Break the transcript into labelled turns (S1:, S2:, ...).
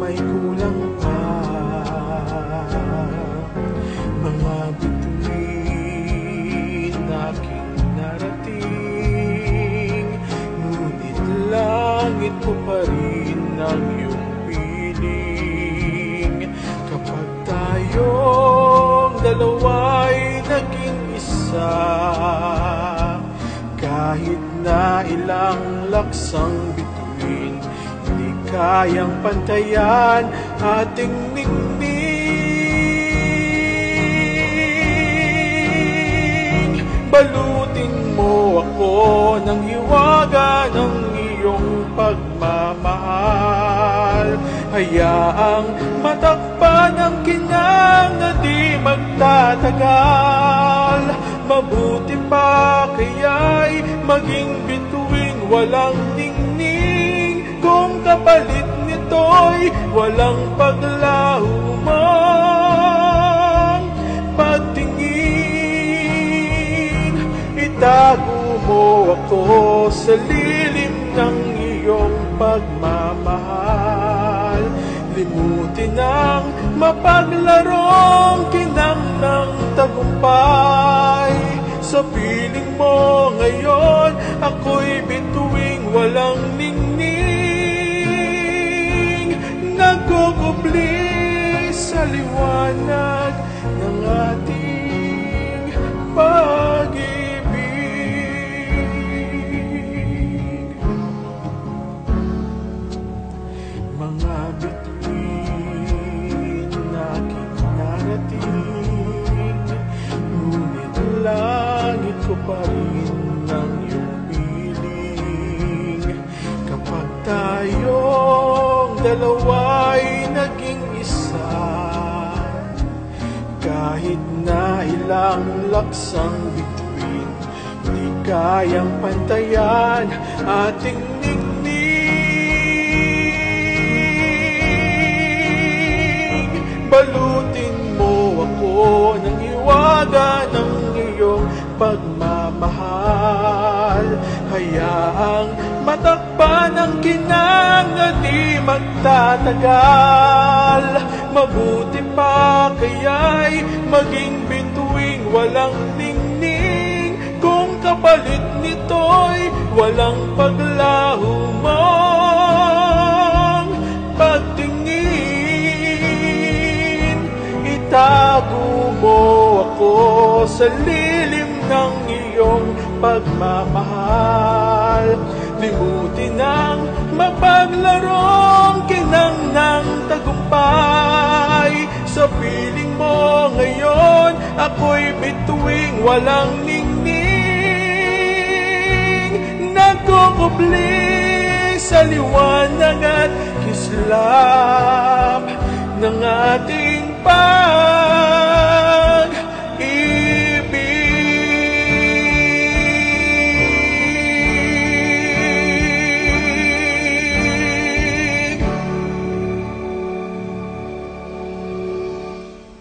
S1: may kulang pa. Mga bituin aking narating, ngunit langit ko pa rin ang iyong piling. Kapag tayong dalawa'y naging isa, kahit na ilang laksang bituin, hindi kayang pantayan ating ningning. Balutin mo ako ng hiwaga ng iyong pagmamahal. Hayaang matakpan ang kinang na di magtatagal. Mabuti pa kaya'y maging bituing walang ningning, kung kapalit nito'y walang paglaho mang pagtingin. Itago mo ako sa lilim ng iyong pagmamahal. Limutin ang mapaglarong kinang ng tagumpay. Sa piling mo ngayon, ako'y bituing walang ningning, nagkukubli sa liwanag ng ating pag-ibig. Mga bituin aking narating, ngunit langit ko pa rin ang iyong piling. Kapag tayong dalawa'y naging isa, kahit na ilang laksang bituin, di kayang pantayan ating ningning. Balutin mo ako ng hiwaga ng iyong pagmamahal. Hayaang matakpan ang kinang na di magtatagal. Mabuti pa kaya'y maging bituing walang ningning, kung kapalit nito'y walang paglaho mang pagtingin. Itago mo ako sa lilim ng iyong pagmamahal. Limutin ang mapaglarong kinang ng tagumpay. Sa piling mo ngayon, ako'y bituing walang ningning, nagkukubli sa liwanag at kislap ng ating